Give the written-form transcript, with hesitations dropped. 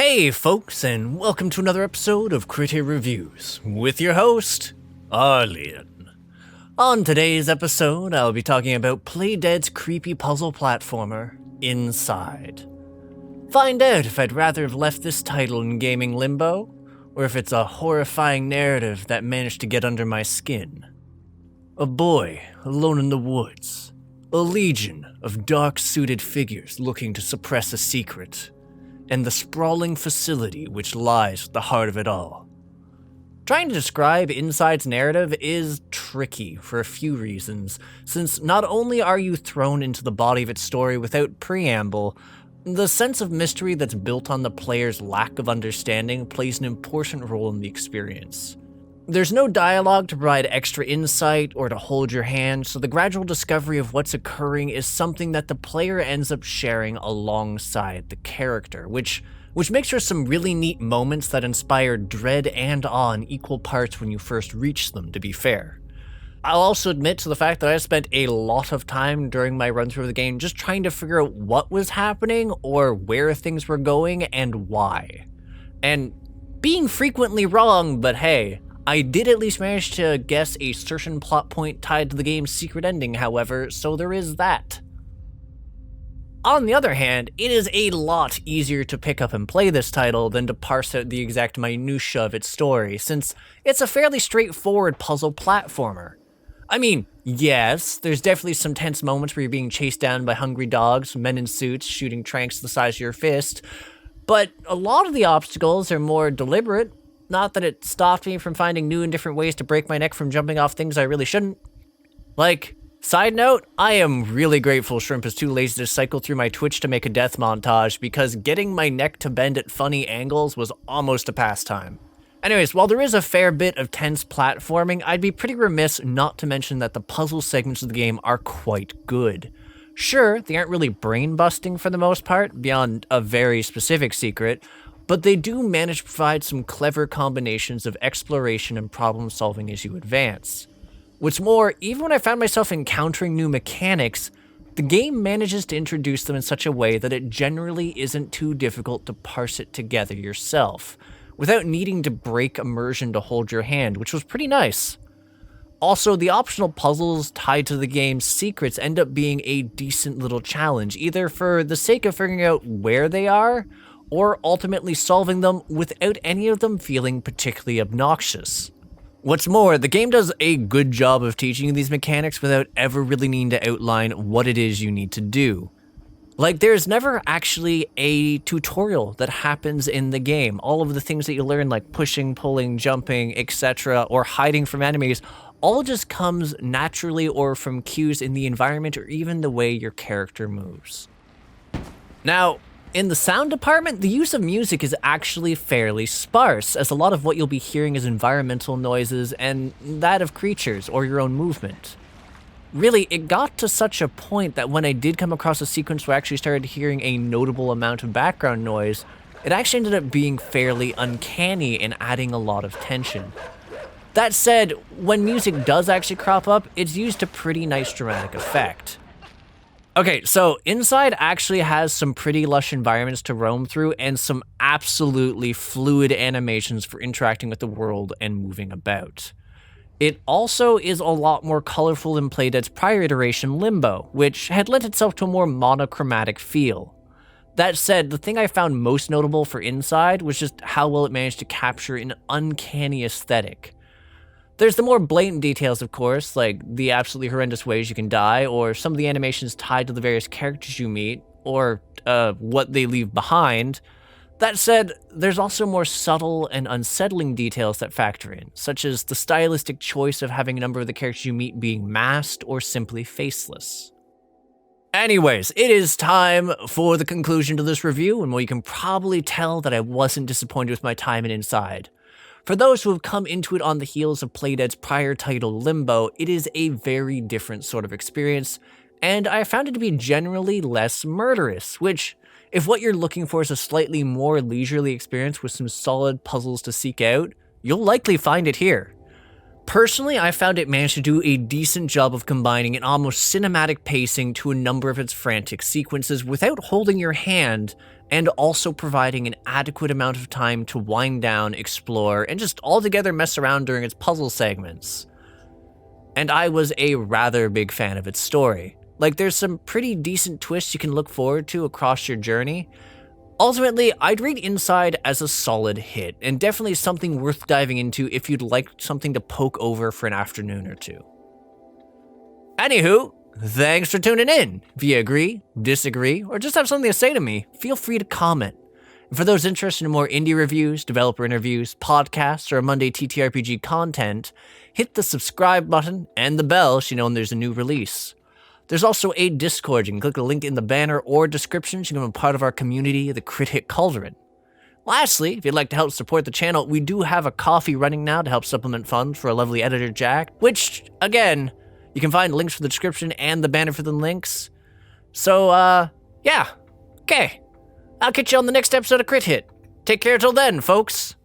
Hey folks, and welcome to another episode of Critter Reviews, with your host, Arlyeon. On today's episode, I'll be talking about Playdead's creepy puzzle platformer, Inside. Find out if I'd rather have left this title in gaming limbo, or if it's a horrifying narrative that managed to get under my skin. A boy, alone in the woods. A legion of dark-suited figures looking to suppress a secret. And the sprawling facility which lies at the heart of it all. Trying to describe Inside's narrative is tricky for a few reasons, since not only are you thrown into the body of its story without preamble, the sense of mystery that's built on the player's lack of understanding plays an important role in the experience. There's no dialogue to provide extra insight or to hold your hand, so the gradual discovery of what's occurring is something that the player ends up sharing alongside the character, which makes for some really neat moments that inspire dread and awe in equal parts when you first reach them, to be fair. I'll also admit to the fact that I spent a lot of time during my run through of the game just trying to figure out what was happening or where things were going and why. And being frequently wrong, but hey, I did at least manage to guess a certain plot point tied to the game's secret ending, however, so there is that. On the other hand, it is a lot easier to pick up and play this title than to parse out the exact minutiae of its story, since it's a fairly straightforward puzzle platformer. I mean, yes, there's definitely some tense moments where you're being chased down by hungry dogs, men in suits shooting tranks the size of your fist, but a lot of the obstacles are more deliberate. Not that it stopped me from finding new and different ways to break my neck from jumping off things I really shouldn't. Like, side note, I am really grateful Shrimp is too lazy to cycle through my Twitch to make a death montage, because getting my neck to bend at funny angles was almost a pastime. Anyways, while there is a fair bit of tense platforming, I'd be pretty remiss not to mention that the puzzle segments of the game are quite good. Sure, they aren't really brain-busting for the most part, beyond a very specific secret, but they do manage to provide some clever combinations of exploration and problem solving as you advance. What's more, even when I found myself encountering new mechanics, the game manages to introduce them in such a way that it generally isn't too difficult to parse it together yourself, without needing to break immersion to hold your hand, which was pretty nice. Also, the optional puzzles tied to the game's secrets end up being a decent little challenge, either for the sake of figuring out where they are, or ultimately solving them without any of them feeling particularly obnoxious. What's more, the game does a good job of teaching you these mechanics without ever really needing to outline what it is you need to do. Like, there's never actually a tutorial that happens in the game. All of the things that you learn, like pushing, pulling, jumping, etc., or hiding from enemies, all just comes naturally or from cues in the environment or even the way your character moves. Now, in the sound department, the use of music is actually fairly sparse, as a lot of what you'll be hearing is environmental noises and that of creatures or your own movement. Really, it got to such a point that when I did come across a sequence where I actually started hearing a notable amount of background noise, it actually ended up being fairly uncanny and adding a lot of tension. That said, when music does actually crop up, it's used to pretty nice dramatic effect. Okay, so Inside actually has some pretty lush environments to roam through and some absolutely fluid animations for interacting with the world and moving about. It also is a lot more colorful than Playdead's prior iteration, Limbo, which had lent itself to a more monochromatic feel. That said, the thing I found most notable for Inside was just how well it managed to capture an uncanny aesthetic. There's the more blatant details, of course, like the absolutely horrendous ways you can die, or some of the animations tied to the various characters you meet, or what they leave behind. That said, there's also more subtle and unsettling details that factor in, such as the stylistic choice of having a number of the characters you meet being masked or simply faceless. Anyways, it is time for the conclusion to this review, and well, you can probably tell that I wasn't disappointed with my time in Inside. For those who have come into it on the heels of Playdead's prior title, Limbo, it is a very different sort of experience, and I found it to be generally less murderous, which, if what you're looking for is a slightly more leisurely experience with some solid puzzles to seek out, you'll likely find it here. Personally, I found it managed to do a decent job of combining an almost cinematic pacing to a number of its frantic sequences without holding your hand, and also providing an adequate amount of time to wind down, explore, and just altogether mess around during its puzzle segments. And I was a rather big fan of its story. Like, there's some pretty decent twists you can look forward to across your journey. Ultimately, I'd rate Inside as a solid hit, and definitely something worth diving into if you'd like something to poke over for an afternoon or two. Anywho, thanks for tuning in. If you agree, disagree, or just have something to say to me, feel free to comment. And for those interested in more indie reviews, developer interviews, podcasts, or Monday TTRPG content, hit the subscribe button and the bell so you know when there's a new release. There's also a Discord. You can click the link in the banner or description so you can become a part of our community, the Crit Hit Cauldron. Lastly, if you'd like to help support the channel, we do have a coffee running now to help supplement funds for a lovely editor, Jack, which, again, you can find links for the description and the banner for the links. So, yeah. Okay. I'll catch you on the next episode of Crit Hit. Take care till then, folks.